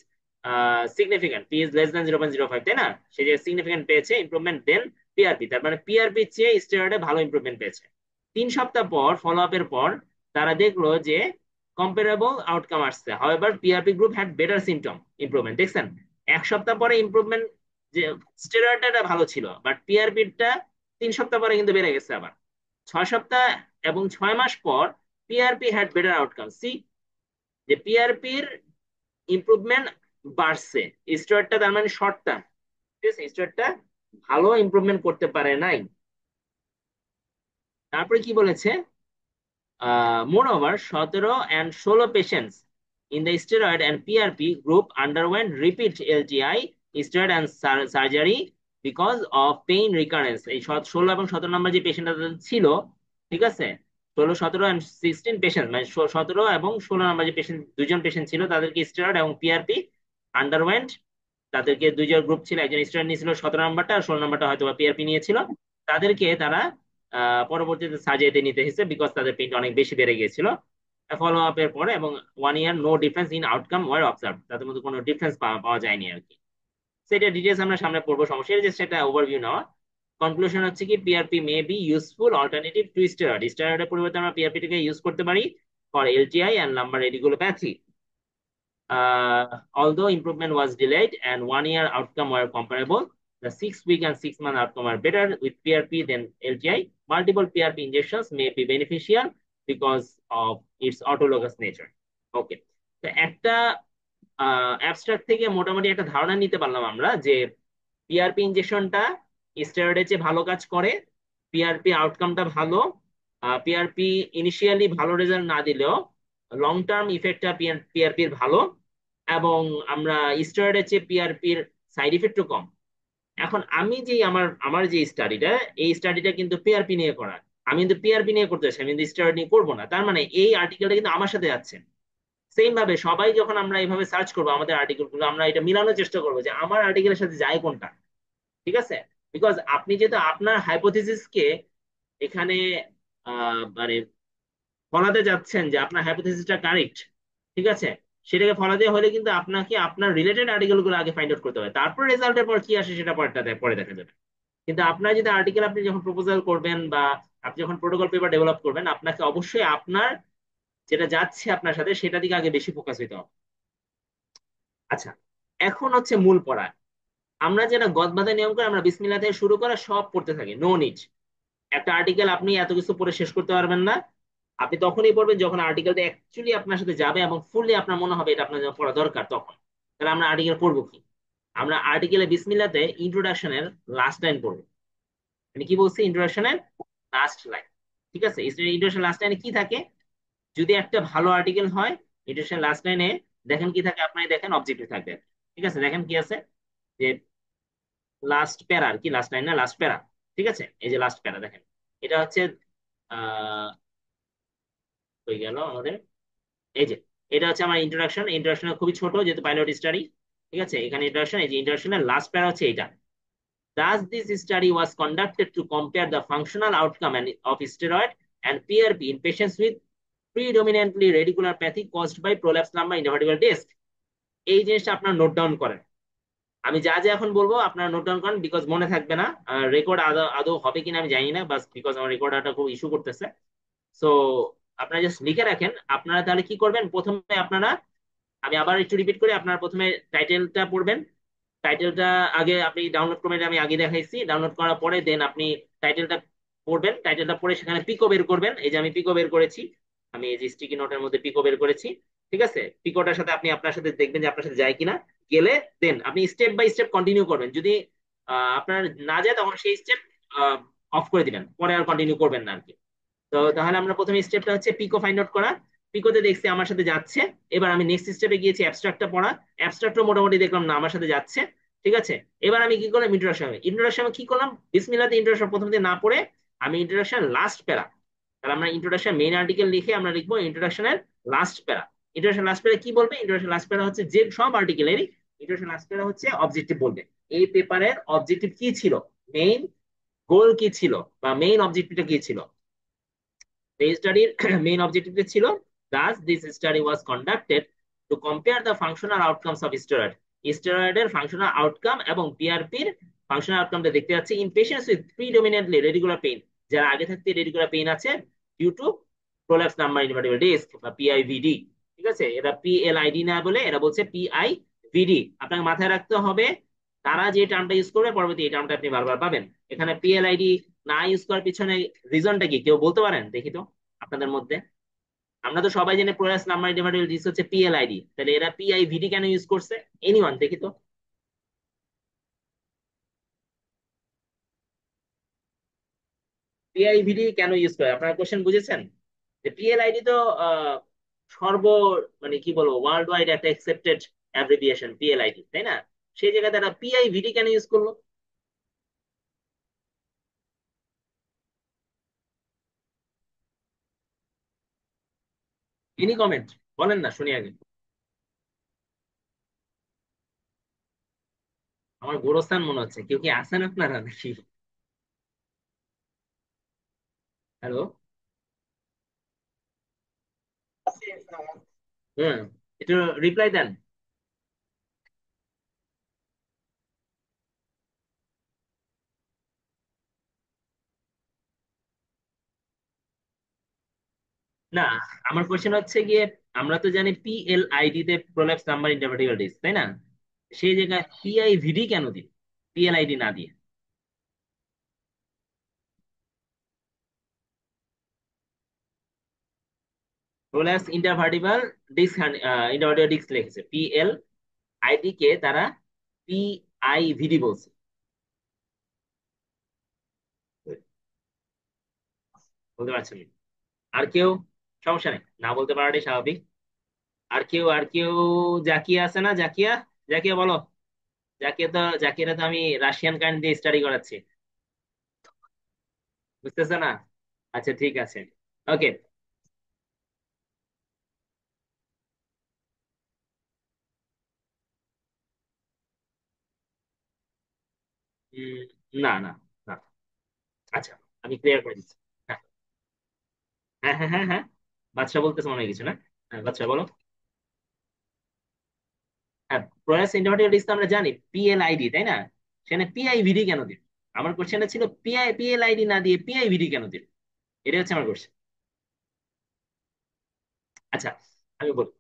significant. P is less than 0.05, তাই না? সে যে সিগনিফিকেন্ট পেয়েছে ইমপ্রুভমেন্ট দেন পিআরপি, তার মানে পিআরপি চেয়ে স্টেরয়েডে ভালো ইমপ্রুভমেন্ট পেয়েছে। 3 সপ্তাহ পর ফলো আপের পর তারা দেখলো যে কম্পারেবল আউটকাম আসছে। However PRP group had better symptom improvement. দেখছেন, এক সপ্তাহ পরে ইমপ্রুভমেন্ট, যে স্টেরয়েডটা ভালো ছিল, বাট পিআরপিটা 3 সপ্তাহ পরে কিন্তু বেড়ে গেছে আবার। 6 সপ্তাহ এবং 6 মাস পর PRP had better outcome. See, যে পিআরপির ইমপ্রুভমেন্ট বাড়ছে, স্টেরয়েডটা তার মানে শর্ট টার্ম, ঠিক আছে, স্টেরয়েডটা ভালো ইমপ্রুভমেন্ট করতে পারে নাই। তারপরে কি বলেছে, moreover 17 and 16 patients in the steroid and PRP group underwent repeat LTI steroid and surgery because of pain recurrence। এই 16 এবং 17 নম্বর যে পেশেন্টটা ছিল, ঠিক আছে, 16, 17 and 16 পেশেন্ট, মানে 17 এবং 16 নম্বর যে পেশেন্ট, দুইজন পেশেন্ট ছিল, তাদেরকে স্টেরয়েড এবং পিআরপি আন্ডারওয়েন্ট। তাদেরকে দুইজন গ্রুপ ছিল, একজন স্টেরয়েড নিয়েছিল 17 নম্বরটা, আর 16 নম্বরটা হয়তো পিআরপি নিয়েছিল। তাদেরকে তারা পরবর্তীতে সার্জারিতে নিতে হয়েছে, বিকজ তাদের পেইনটা অনেক বেশি বেড়ে গিয়েছিল ফলো আপ এর পরে। এবং 1 year no difference in outcome were observe, তাদের মধ্যে কোনো ডিফারেন্স পাওয়া যায়নি আর কি। সেটা ডিটেলস আমরা সামনে পড়বো, সমস্যা, এটা জাস্ট একটা ওভারভিউ নেওয়া। কনক্লুশন হচ্ছে কি, PRP may be useful alternative to steroid. স্টেরয়েডের পরিবর্তে আমরা পিআরপি টাকে ইউজ করতে পারি for LTI and lumbar radiculopathy. Although improvement was delayed and 1 year outcome were comparable, the 6 week and 6 month outcome are better with PRP than LTI. Multiple PRP injections may be beneficial because of its autologous nature. Okay. তো একটা অ্যাবস্ট্রাক্ট থেকে মোটামুটি একটা ধারণা নিতে পারলাম আমরা যে পিআরপি ইনজেকশনটা স্টেরয়েডের চেয়ে ভালো কাজ করে, পিআরপি আউটকামটা ভালো, পিআরপি ইনিশিয়ালি ভালো রেজাল্ট না দিলেও লং টার্ম ইফেক্টটা পিআরপির ভালো, এবং আমরা স্টেরয়েডের চেয়ে পিআরপির সাইড ইফেক্টও কম। এখন আমি যে আমার আমার যে স্টাডিটা, এই স্টাডিটা কিন্তু পিআরপি নিয়ে করা, আমি কিন্তু পিআরপি নিয়ে করতে চাই, আমি কিন্তু স্টেরয়েড নিয়ে করবো না। তার মানে এই আর্টিকেলটা কিন্তু আমার সাথে যাচ্ছে। সেম ভাবে সবাই যখন আমরা এইভাবে সার্চ করবো আমাদের আর্টিকেল গুলো, আমরা এটা মিলানোর চেষ্টা করবো যে আমার আর্টিকেলের সাথে যায় কোনটা, ঠিক আছে। বিকজ আপনি যেহেতু আপনার হাইপোথিসিসকে এখানে মানে ফলাতে যাচ্ছেন যে আপনার হাইপোথিসিসটা কারেক্ট, ঠিক আছে, সেটাকে ফলাতে হলে কিন্তু আপনাকে আপনার রিলেটেড আর্টিকেল গুলো আগে ফাইন্ড আউট করতে হবে, তারপর রেজাল্টের পর কি আসে সেটা পরে দেখা যাবে। কিন্তু আপনার যদি আর্টিকেল, আপনি যখন প্রপোজাল করবেন বা আপনি যখন প্রোটোকল পেপার ডেভেলপ করবেন, আপনাকে অবশ্যই আপনার যেটা যাচ্ছে আপনার সাথে সেটা দিকে আগে বেশি ফোকাস হইতে হবে। আচ্ছা, এখন হচ্ছে মূল পড়া। আমরা যেটা গদবাঁধা নিয়ম করে আমরা বিসমিল্লাহ থেকে শুরু করে সব পড়তে থাকি, নো নিড। একটা আর্টিকেল আপনি এত কিছু পড়ে শেষ করতে পারবেন না। আপনি তখনই পড়বেন যখন আর্টিকেলটা অ্যাকচুয়ালি আপনার সাথে যাবে এবং ফুললি আপনার মনে হবে এটা আপনার জন্য পড়া দরকার, তখন। তাহলে আমরা আর্টিকেল পড়বো কি? আমরা আর্টিকেলে বিসমিল্লাতে ইন্ট্রোডাকশনের লাস্ট লাইন পড়বো। আমি কি বলছি? ইন্ট্রোডাকশনের লাস্ট লাইন, ঠিক আছে। ইন্ট্রোডাকশন লাস্ট লাইনে কি থাকে? যদি একটা ভালো আর্টিকেল হয়, ইন্ট্রোডাকশন লাস্ট লাইনে দেখেন কি থাকে, আপনি দেখেন অবজেক্টিভ থাকবে, ঠিক আছে। দেখেন কি আছে, যে লাস্ট প্যারা আর কি, লাস্ট লাইন না, লাস্ট প্যারা, ঠিক আছে। এই যে লাস্ট প্যারা দেখেন, এটা হচ্ছে আহ হয়ে গেল আমাদের, এই যে এটা হচ্ছে আমার ইন্ট্রোডাকশন। ইন্ট্রোডাকশন খুবই ছোট যেহেতু পাইলট স্টাডি, ঠিক আছে। এখানে ইন্ট্রোডাকশন, এই যে ইন্ট্রোডাকশনের লাস্ট প্যারা হচ্ছে এইটা। Thus, this study was conducted to compare the functional outcome of steroid and PRP in patients with predominantly radiculopathy caused by prolapse lumbar intravertebral disc। এই জিনিসটা আপনার নোট ডাউন করেন। আমি যা যা এখন বলবো আপনারা নোট ডাউন করেন, বিকজ মনে থাকবে না। রেকর্ড আদৌ আদৌ হবে কিনা আমি জানি না, বাস বিকজ আমার রেকর্ডারটা খুব ইস্যু করতেছে। সো আপনারা জাস্ট লিখে রাখেন। আপনারা তাহলে কি করবেন, প্রথমে আপনারা, আমি আবার একটু রিপিট করি, আপনারা প্রথমে টাইটেলটা পড়বেন। টাইটেলটা আগে আপনি ডাউনলোড করবেন, আমি আগে দেখাইছি। ডাউনলোড করার পরে দেন আপনি টাইটেলটা পড়বেন। টাইটেলটা পড়ে সেখানে পিকো বের করবেন। এই যে আমি পিকো বের করেছি, আমি এই যে স্টিকি নোটের মধ্যে পিকো বের করেছি, ঠিক আছে। পিকোটার সাথে আপনি আপনার সাথে দেখবেন যে আপনার সাথে যায় কিনা। গেলে দেন আপনি স্টেপ বাই স্টেপ কন্টিনিউ করবেন। যদি আপনার না যায় তখন সেই স্টেপ অফ করে দিবেন, পরে আর কন্টিনিউ করবেন না আর কি। তো তাহলে আমরা প্রথমে স্টেপটা হচ্ছে পিকো ফাইন্ড আউট করা। পিকোতে দেখছি আমার সাথে যাচ্ছে। এবার আমি নেক্সট স্টেপে গিয়েছি অ্যাবস্ট্রাক্টটা পড়া। অ্যাবস্ট্রাক্টও মোটামুটি দেখলাম না আমার সাথে যাচ্ছে, ঠিক আছে। এবার আমি কি করলাম, ইন্ট্রোডাকশন। ইন্ট্রোডাকশন কি করলাম, বিসমিল্লাতে ইন্ট্রোডাকশন প্রথম দিয়ে না পড়ে আমি ইন্ট্রোডাকশন লাস্ট প্যারা। তাহলে আমরা ইন্ট্রোডাকশন মেইন আর্টিকেল লিখে আমরা লিখবো ইন্ট্রোডাকশনের লাস্ট প্যারা। ইন্ট্রোডাকশন লাস্ট প্যারা কি বলবে? ইন্ট্রোডাকশন লাস্ট প্যারা হচ্ছে যে সব আর্টিকেলেরই ইন্ট্রোডাকশন লাস্ট প্যারা হচ্ছে অবজেক্টিভ বলবে। এই পেপারের অবজেক্টিভ কি ছিল, মেইন গোল কি ছিল, বা মেইন অবজেক্টিভটা কি ছিল। এই স্টাডির মেইন অবজেক্টিভটা ছিল, thus this study was conducted to compare the functional outcomes of steroid। স্টেরয়েডের ফাংশনাল আউটকাম এবং পিআরপির ফাংশনাল আউটকামটা দেখতে যাচ্ছে in patients with predominantly radicular pain, যারা আগে থাকতে রেডিকুলার পেইন আছে due to prolapse lumbar intervertebral disc বা পিআইভিডি। ঠিক আছে, এরা পিএলআইডি না বলে এরা বলছে পিআইভিডি। আপনাকে মাথায় রাখতে হবে তারা যে টার্মটা ইউজ করবে পরবর্তী এই টার্মটা আপনি বারবার পাবেন। এখানে পিএলআইডি না ইউজ করার পিছনে রিজনটা কি কেউ বলতে পারেন দেখি তো আপনাদের মধ্যে? আমরা তো সবাই জানি প্রোল্যাপস নাম্বার ইনভার্টেবল ডিস্ক হচ্ছে পিএলআইডি, তাহলে এরা পিআইভিডি কেন ইউজ করছে? এনিওয়ান দেখি তো। পিআইভিডি কেন ইউজ করে আপনারা কোশ্চেন বুঝেছেন? যে পিএলআইডি তো আহ, সর্ব মানে কি বলবো ওয়ার্ল্ড ওয়াইড একটা অ্যাকসেপ্টেড অ্যাব্রিভিয়েশন পিএলআইডি, তাই না? সেই জায়গায় তারা পিআইভিডি কেন ইউজ করলো? এনি কমেন্ট, বলেন না শুনি আগে। আমার গোরস্থান মনে হচ্ছে, কেউ কি আছেন আপনারা নাকি? হ্যালো। হুম, একটু রিপ্লাই দেন। না, আমার কোশ্চেন হচ্ছে গিয়ে আমরা তো জানি পিএলআইডি তে প্রোল্যাপস নাম্বার ইন্টারভার্টিবল ডিস্ক, তাই না? সেই জায়গায় পিআইভিডি কেন দিল পিএলআইডি না দিয়ে? Prolapse intervertebral disk, intervertebral disk লিখেছে, পিএল আইডি কে তারা পিআইভিডি বলছে। বলতে পারছেন না? আর কেউ? সমস্যা নেই, না বলতে পারাটাই স্বাভাবিক। আর কেউ? জাকিয়া আছে না? জাকিয়া, জাকিয়া বলো। জাকিয়াটা তো আমি রাশিয়ান কারেন্ট দিয়ে স্টাডি করাচ্ছি। বুঝতেছো না? আচ্ছা ঠিক আছে। ওকে। না না না। আচ্ছা, আমি ক্লিয়ার করে দিচ্ছি। হ্যাঁ হ্যাঁ হ্যাঁ হ্যাঁ হ্যাঁ। বাদশা বলতেছে মনে হয় কিছু, না? হ্যাঁ বাদশা বলো। হ্যাঁ, প্রয়াস ইন্টারমিডিয়েট লিস্ট আমরা জানি পিএলআইডি, তাই না? সেখানে পিআইভিডি কেন দিল? আমার কোশ্চেনটা ছিল পিএলআইডি না দিয়ে পিআইভিডি কেন দিল? এটা হচ্ছে আমার কোশ্চেন। আচ্ছা, আমি বলি।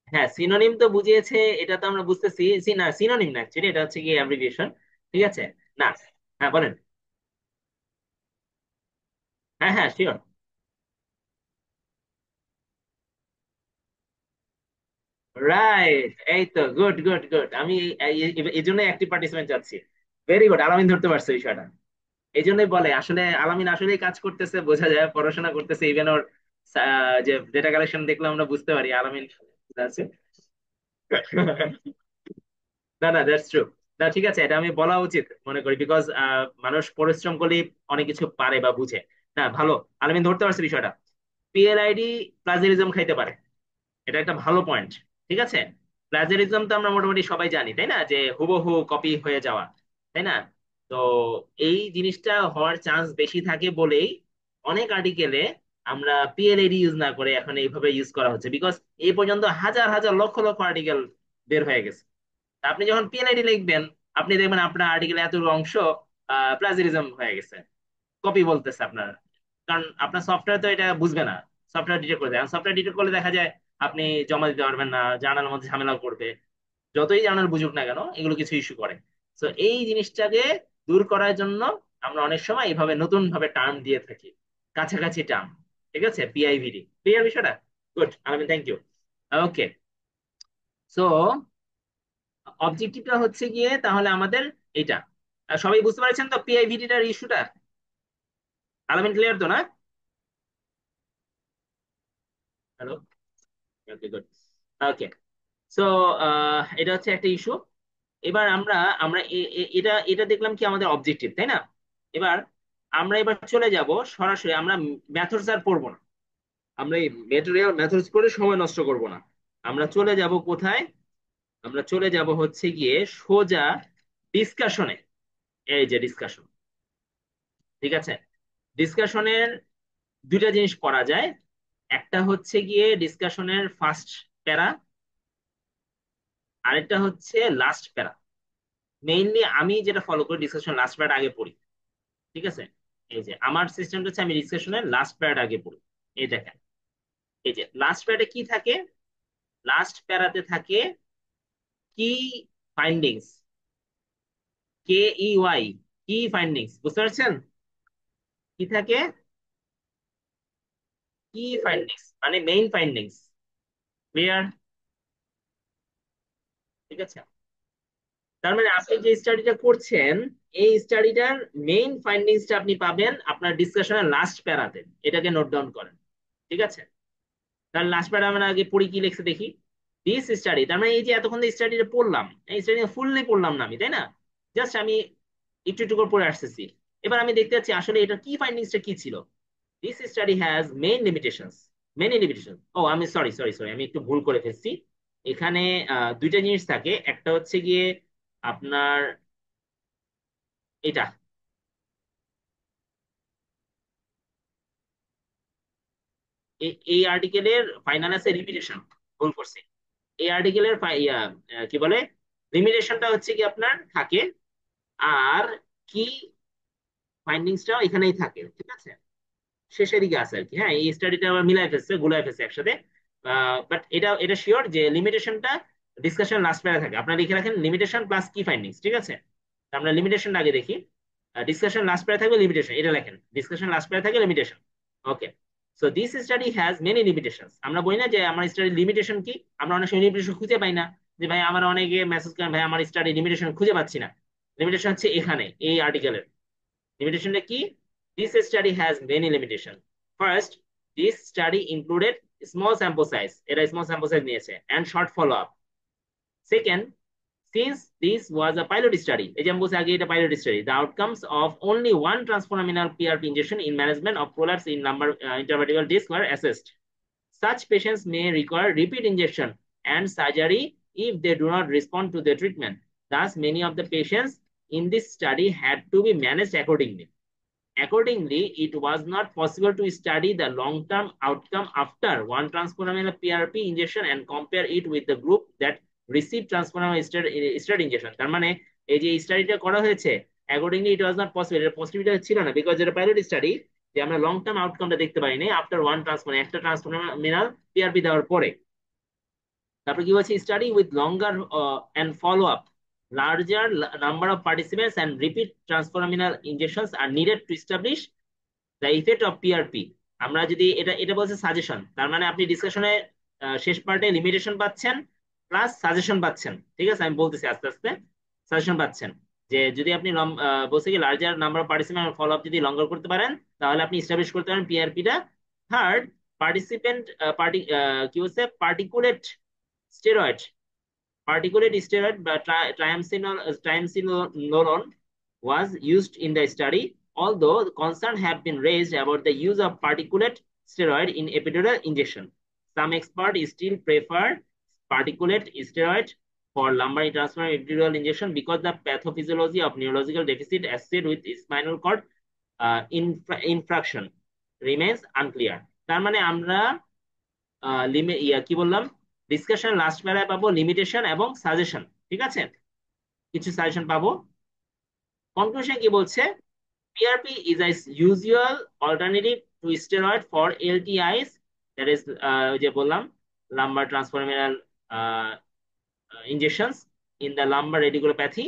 হ্যাঁ, সিনোনিম তো বুঝিয়েছে, এটা তো আমরা বুঝতেছি। না, সিনোনিম না অ্যাকচুয়ালি, এটা হচ্ছে কি অ্যাব্রিভিয়েশন। ঠিক আছে। না। হ্যাঁ বলেন। হ্যাঁ হ্যাঁ শিওর। রাইট, এই তো গুড গুড গুড। আমি এই জন্য অ্যাক্টিভ পার্টিসিপেন্ট চাচ্ছি। ভেরি গুড, আলামিন ধরতে পারছে বিষয়টা। এই জন্যই বলে আসলে আলামিন আসলেই কাজ করতেছে, বোঝা যায় পড়াশোনা করতেছে। ইভেন ওর যে ডেটা কালেকশন দেখলে আমরা বুঝতে পারি আলামিন আছে। না না, দ্যাটস ট্রু। না ঠিক আছে, এটা আমি বলা উচিত মনে করি, বিকজ মানুষ পরিশ্রম করলেই অনেক কিছু পারে বা বুঝে। না ভালো, আলামিন ধরতে পারছে বিষয়টা। পিএলআইডি প্লাজিয়ারিজম খাইতে পারে, এটা একটা ভালো পয়েন্ট। ঠিক আছে। প্লাজিয়ারিজম তো আমরা মোটামুটি সবাই জানি, তাই না, যে হুবহু কপি হয়ে যাওয়া, তাই না? তো এই জিনিসটা হওয়ার চান্স বেশি থাকে বলেই অনেক আর্টিকেলে আমরা পিএলএডি ইউজ না করে এখন এইভাবে ইউজ করা হচ্ছে, বিকজ এই পর্যন্ত হাজার হাজার লক্ষ লক্ষ আর্টিকেল বের হয়ে গেছে। তা আপনি যখন পিএলআইডি লিখবেন, আপনি দেখবেন আপনার আর্টিকেল এত অংশ প্লাজিয়ারিজম হয়ে গেছে, কপি বলতেছে আপনার। কারণ আপনার সফটওয়্যার তো এটা বুঝবে না, সফটওয়্যার ডিটেক্ট করে দেয়। সফটওয়্যার ডিটেক্ট করলে দেখা যায় আপনি জমা দিতে পারবেন না, জার্নালের মধ্যে ঝামেলা করবে। যতই জার্নাল বুঝুক না কেন, এগুলো কিছু ইস্যু করে। তো এই জিনিসটাকে দূর করার জন্য আমরা অনেক সময় এইভাবে নতুন ভাবে টার্ম দিয়ে থাকি, কাছাকাছি টার্ম। ঠিক আছে, পিআইভিডি ক্লিয়ার বিষয়টা? গুড আলমিন, থ্যাংক ইউ। ওকে। সো অবজেক্টিভটা হচ্ছে গিয়ে তাহলে আমাদের এটা, সবাই বুঝতে পারছেন তো পিআইভিডিটার ইস্যুটা? আলমিন ক্লিয়ার তো, না? Hello. Okay good. Okay. So এটা হচ্ছে একটা ইস্যু। এবার আমরা আমরা এটা এটা দেখলাম কি আমাদের অবজেক্টিভ, তাই না? এবার আমরা এবার চলে যাব সরাসরি, আমরা ম্যাথডস আর পড়বো না। আমরা এই ম্যাটেরিয়াল মেথডস পড়ে সময় নষ্ট করব না। আমরা চলে যাব কোথায়? আমরা চলে যাব হচ্ছে গিয়ে সোজা ডিসকাশনে। এই যে ডিসকাশন। ঠিক আছে। ডিসকাশনের দুইটা জিনিস করা যায়। একটা হচ্ছে গিয়ে ডিসকাশনের ফার্স্ট প্যারা, আরেকটা হচ্ছে লাস্ট প্যারা। মেইনলি আমি যেটা ফলো করি ডিসকাশন লাস্ট প্যারাটা আগে পড়ি। ঠিক আছে। এই যে আমার সিস্টেমটা হচ্ছে আমি ডিসকাশনের লাস্ট প্যারাটা আগে পড়ি। এই দেখেন, এই যে লাস্ট প্যারাতে কি থাকে, লাস্ট প্যারাতে থাকে কি ফাইন্ডিংস, কে ই ওয়াই, কি ফাইন্ডিংস, বুঝতে পারছেন? কি থাকে, কি ফাইন্ডিংস মানে মেইন ফাইন্ডিংস। ক্লিয়ার? ঠিক আছে, তার মানে আপনি যে স্টাডিটা করছেন, এই স্টাডিটার মেইন ফাইন্ডিংসটা আপনি পাবেন আপনার ডিসকাশনের লাস্ট প্যারাতে। এটাকে নোট ডাউন করেন। ঠিক আছে, তাহলে লাস্ট প্যারা আমরা আগে পড়ি, কি লিখছে দেখি। দিস স্টাডি, তার মানে এই যে এতক্ষণ স্টাডিটা পড়লাম, এই স্টাডি ফুললি পড়লাম না আমি, তাই না? জাস্ট আমি একটু একটু করে পড়ে আসতেছি। এবার আমি দেখতে পাচ্ছি আসলে এটা কি ফাইন্ডিংসটা কি ছিল। This study has main limitations, many limitation. ও আমি সরি সরি সরি, আমি একটু ভুল করে ফেলছি। এখানে দুইটা জিনিস থাকে, একটা হচ্ছে গিয়ে আপনার এটা, এই আর্টিকেলের ফাইনাল আছে লিমিটেশন, ভুল করছি। এই আর্টিকেলের কি বলে, লিমিটেশনটা হচ্ছে কি আপনার থাকে, আর কি ফাইন্ডিংসটাও এখানেই থাকে। ঠিক আছে, শেষের দিকে আছে আর কি। হ্যাঁ, এই স্টাডিটা আবার মিলাই ফেলছে, গুলাই ফেলছে একসাথে। বাট এটা এটা শিওর যে লিমিটেশনটা ডিসকাশন লাস্ট প্যারা থাকে। আপনারা লিখে রাখেন লিমিটেশন প্লাস কি ফাইন্ডিংস। ঠিক আছে, তা আমরা লিমিটেশনটা আগে দেখি। ডিসকাশন লাস্ট প্যারা থাকবে লিমিটেশন, এটা লেখেন, ডিসকাশন লাস্ট প্যারা থাকে limitation. Okay, so this study has many limitations. আমরা বলি না যে আমার স্টাডি লিমিটেশন কি, আমরা অনেক সময় লিমিটেশন খুঁজে পাই না। যে ভাই আমার অনেকে মেসেজ করেন, ভাই আমার স্টাডি লিমিটেশন খুঁজে পাচ্ছি না। লিমিটেশন হচ্ছে এখানে এই আর্টিকেলের লিমিটেশনটা কি। This study has many limitations. First, this study included small sample size, এটা small sample size নিয়েছে, and short follow up. Second, since this was a pilot study, এই যে আমি বলছি আগে এটা pilot study, the outcomes of only one transforaminal PRP injection in management of prolapse in lumbar intervertebral disc were assessed. Such patients may require repeat injection and surgery if they do not respond to the treatment. Thus, many of the patients in this study had to be managed accordingly. Accordingly, it was not possible to study the long-term outcome after one transforaminal PRP injection and compare it with the group that received transforaminal steroid injection. তার মানে এই যে স্টাডিটা করা হয়েছে, accordingly it was not possible, এটা পসিবিলিটি ছিল না, বিকজ এটা পাইলট স্টাডি, যে আমরা লং টার্ম আউটকামটা দেখতে পাইনি আফটার ওয়ান ট্রান্সফার, একটা ট্রান্সফার্মিনাল পিআরপি দেওয়ার পরে। তারপর কি বলছে, study with longer end follow up, larger number of participants and repeat transforaminal injections are needed to establish the effect of PRP. আমরা যদি এটা এটা বলছে সাজেশন, তার মানে আপনি ডিসকাশনে শেষ পার্টে লিমিটেশন পাচ্ছেন প্লাস সাজেশন পাচ্ছেন। ঠিক আছে, আমি বলতেছি আস্তে আস্তে। সাজেশন পাচ্ছেন যে যদি আপনি বলছে কি larger number of participant follow up যদি লঙ্গার করতে পারেন, তাহলে আপনি এস্টাবলিশ করতে পারেন পিআরপিটা। থার্ড, পার্টিসিপেন্ট পার্টি কি বলছে, particulate steroid, particulate steroid triamcinolone was used in the study, although concerns have been raised about the use of particulate steroid in epidural injection. Some experts still prefer particulate steroid for lumbar transfer epidural injection because the pathophysiology of neurological deficit associated with spinal cord infraction remains unclear. তার মানে আমরা কি বললাম, ডিসকাশন লাস্ট বেলায় পাবো লিমিটেশন এবং সাজেশন। ঠিক আছে, কিছু সাজেশন পাবো। কনক্লুশন কি বলছে, PRP is a usual alternative to steroid for LTIs, that is ওই যে বললাম lumbar transforaminal uh, injections in the lumbar radiculopathy.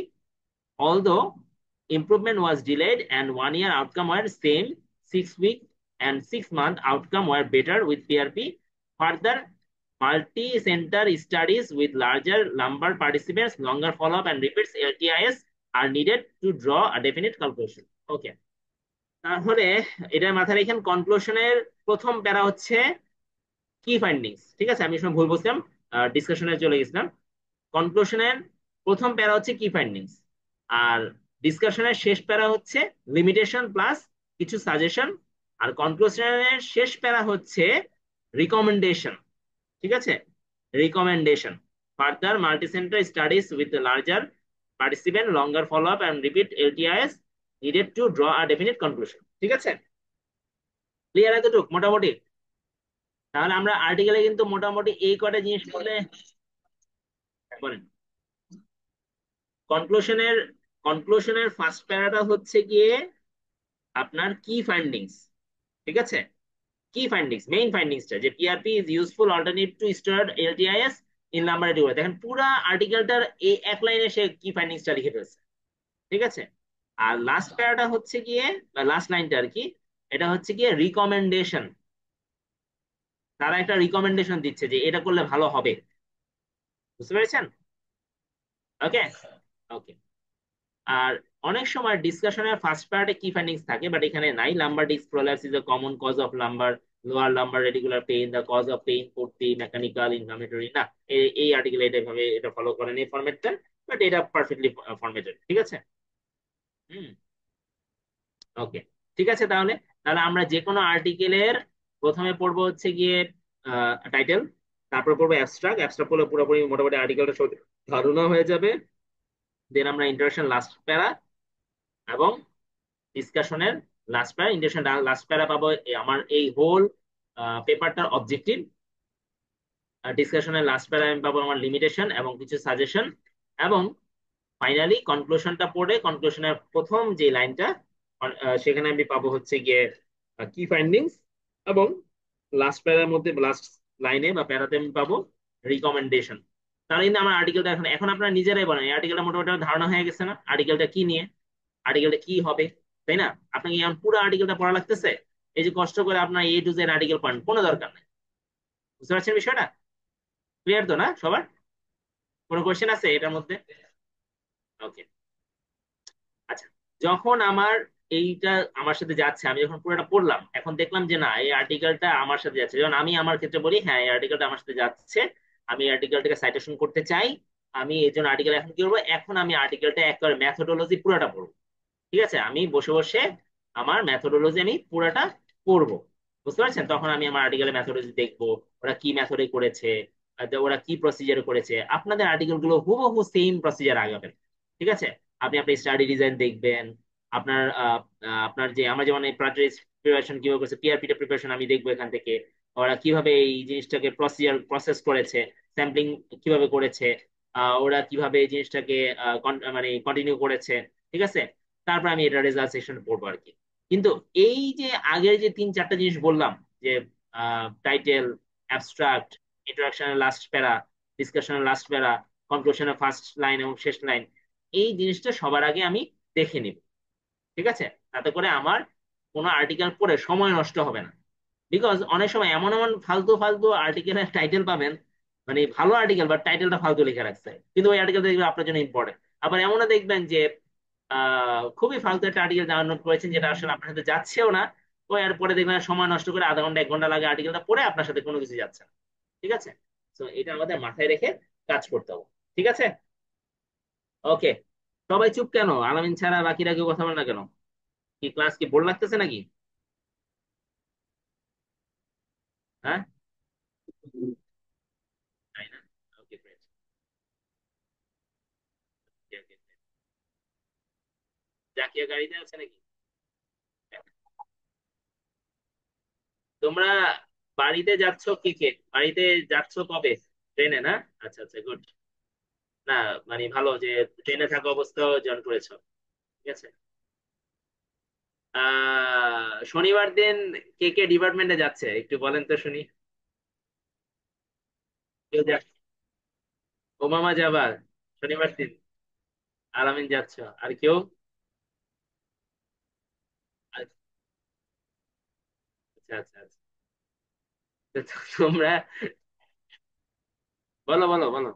Although improvement was delayed and 1 year outcome were same, 6 week and 6 month outcome were better with PRP. Further, multi-center studies with larger lumbar participants, longer follow-up and repeats LTIS are needed to draw a definite conclusion. Okay. তাহলে এটা মাথায় রেখেন, কনক্লুশনের প্রথম প্যারা হচ্ছে কি ফাইন্ডিংস। ঠিক আছে, আমি সময় ভুল বলছিলাম, ডিসকাশনে চলে গেছিলাম। কনক্লুশনের প্রথম প্যারা হচ্ছে কি ফাইন্ডিংস, আর ডিসকাশনের শেষ প্যারা হচ্ছে লিমিটেশন প্লাস কিছু সাজেশন, আর কনক্লুশনের শেষ প্যারা হচ্ছে রিকমেন্ডেশন। ঠিক আছে, recommendation, further multicentre studies with larger participant, longer follow up and repeat LTIs needed to draw a definite conclusion. ঠিক আছে, ক্লিয়ার এতটুক মোটামুটি? তাহলে আমরা আর্টিকেলে কিন্তু মোটামুটি এই কটা জিনিস বলে বলেন। কনক্লুশনের কনক্লুশনের ফার্স্ট প্যারাটা হচ্ছে গিয়ে আপনার কি ফাইন্ডিংস, ঠিক আছে? কি ফাইন্ডিংস, মেইন ফাইন্ডিংসটা যে PRP is useful alternative to standard LTIs in lumbar radicular, দেখেন পুরা আর্টিকেলটার এই এক লাইনে সে কি ফাইন্ডিংসটা লিখে ফেলছে, ঠিক আছে? আর লাস্ট প্যারাটা হচ্ছে গিয়ে, বা লাস্ট লাইনটা আর কি, এটা হচ্ছে গিয়ে রিকমেন্ডেশন। তারা একটা রিকমেন্ডেশন দিচ্ছে যে এটা করলে ভালো হবে। বুঝতে পেরেছেন? ওকে। ওকে। আর অনেক সময় ডিসকাশনের ফার্স্ট পার্টে কি ফাইন্ডিংস থাকে, বাট এখানে নাই। Lumbar disc prolapse is a common cause of lumbar, lower lumbar radicular pain, the cause of pain could be mechanical inflammatory. না, এই আর্টিকেল এটা ভাবে এটা ফলো করেন এই ফরম্যাটটা, বাট এটা পারফেক্টলি ফরম্যাটেড, ঠিক আছে? হুম। ওকে। ঠিক আছে, তাহলে তাহলে আমরা যে কোনো আর্টিকেলের প্রথমে পড়বো হচ্ছে গিয়ে টাইটেল, তারপর পড়বো অ্যাবস্ট্রাক্ট। অ্যাবস্ট্রাক্ট পড়লে পুরোপুরি মোটামুটি আর্টিকেলটা ধারণা হয়ে যাবে। দেন আমরা ইন্ট্রোডাকশন লাস্ট প্যারা, এবং ডিসকাশনের লাস্ট প্যারা। ইন্ট্রোডাকশন লাস্ট প্যারা পাবো আমার এই হোল পেপারটার অবজেক্টিভ। ডিসকাশনের লাস্ট প্যারা আমি পাবো আমার লিমিটেশন এবং কিছু সাজেশন। এবং ফাইনালি কনক্লুশনটা পড়ে কনক্লুশনের প্রথম যে লাইনটা, সেখানে আমি পাবো হচ্ছে গিয়ে কি ফাইন্ডিংস, এবং লাস্ট প্যারার মধ্যে লাস্ট লাইনে বা প্যারাতে আমি পাবো রিকমেন্ডেশন। তাহলে কিন্তু আমার আর্টিকেলটা এখন এখন আপনারা নিজেরাই বলেন, এই আর্টিকেলটা মোটামুটি আমার ধারণা হয়ে গেছে না আর্টিকেলটা কি নিয়ে, আর্টিকেলটা কি হবে, তাই না? আপনাকে এখন পুরো আর্টিকেলটা পড়া লাগতেছে? এই যে কষ্ট করে আপনার এ টু জেড আর্টিকেল পড়েন, কোনো দরকার নেই। বুঝতে পারছেন বিষয়টা? ক্লিয়ার তো না সবার? কোনো কোয়েশ্চেন আছে এটার মধ্যে? ওকে। আচ্ছা, যখন আমার এইটা আমার সাথে যাচ্ছে, আমি যখন পুরোটা পড়লাম, এখন দেখলাম যে না, এই আর্টিকেলটা আমার সাথে যাচ্ছে, যেমন আমি আমার ক্ষেত্রে বলি হ্যাঁ এই আর্টিকেলটা আমার সাথে যাচ্ছে, আমি এই আর্টিকেলটাকে সাইটেশন করতে চাই। আমি এই জন্য আর্টিকেল এখন কি করবো, এখন আমি আর্টিকেলটা একবার ম্যাথোডোলজি পুরোটা পড়বো। ঠিক আছে, আমি বসে বসে আমার ম্যাথোডোলজি আমি পুরোটা পড়বো। বুঝতে পারছেন? তখন আমি আমার আর্টিকেলের ম্যাথোডোলজি দেখবো, ওরা কি মেথডে করেছে, ওরা কি প্রসিজার করেছে। আপনাদের আর্টিকেল গুলো হুবহু সেম প্রসিজার আগাবেন, ঠিক আছে? আপনি আপনার স্টাডি ডিজাইন দেখবেন, আপনার আপনার যে আমার যেমন প্রিপারেশন কিভাবে করছে, পিআরপিটা প্রিপারেশন আমি দেখবো এখান থেকে। ওরা কিভাবে এই জিনিসটাকে প্রসেস করেছে, স্যাম্পলিং কিভাবে করেছে, ওরা কিভাবে এই জিনিসটাকে মানে কন্টিনিউ করেছে, ঠিক আছে? তারপর আমি এটা রেজাল্ট সেকশন পড়বো আর কি। কিন্তু এই যে আগের যে তিন চারটা জিনিস বললাম, যে টাইটেল, অ্যাবস্ট্রাক্ট, ইন্ট্রোডাকশনের লাস্ট প্যারা, ডিসকাশনের লাস্ট প্যারা, কনক্লুশনের ফার্স্ট লাইন এবং শেষ লাইন, এই জিনিসটা সবার আগে আমি দেখে নিব, ঠিক আছে? তাতে করে আমার কোনো আর্টিকেল পড়ে সময় নষ্ট হবে না। বিকজ অনেক সময় এমন এমন ফালতু ফালতু আর্টিকেলের টাইটেল পাবেন, মানে ভালো আর্টিকেল বাট টাইটেলটা ফালতু লিখে রাখছে, কিন্তু ওই আর্টিকেল দেখবেন আপনার জন্য ইম্পর্টেন্ট। আবার এমনও দেখবেন যে খুবই ফালতু একটা আর্টিকেল ডাউনলোড করেছেন যেটা আসলে আপনার সাথে যাচ্ছেও না, ওই আর পরে দেখবেন সময় নষ্ট করে আধা ঘন্টা এক ঘন্টা লাগে আর্টিকেলটা পড়ে আপনার সাথে কোনো কিছু যাচ্ছে না, ঠিক আছে? তো এটা আমাদের মাথায় রেখে কাজ করতে হবে, ঠিক আছে? ওকে। সবাই চুপ কেন, আলামিন ছাড়া বাকিরা কেউ কথা বলে না কেন? কি ক্লাস কি বোর লাগতেছে নাকি? হ্যাঁ? তাই না? ওকে ফ্রেন্ড। জাকিয়া গাড়িতে আছে নাকি? তোমরা বাড়িতে যাচ্ছ কে কে, বাড়িতে যাচ্ছ কবে? ট্রেনে না? আচ্ছা আচ্ছা, গুড। না, মানে ভালো যে ট্রেনে থাকা অবস্থাও জয়েন করেছো, ঠিক আছে। শনিবার দিন কে কে ডিপার্টমেন্টে যাচ্ছে একটু বলেন তো শুনি। কেউ যাচ্ছে? ওমামা যাবার শনিবার দিন? আলামিন যাচ্ছ, আর কেউ? আচ্ছা আচ্ছা আচ্ছা। তো তোমরা বলো বলো বলো।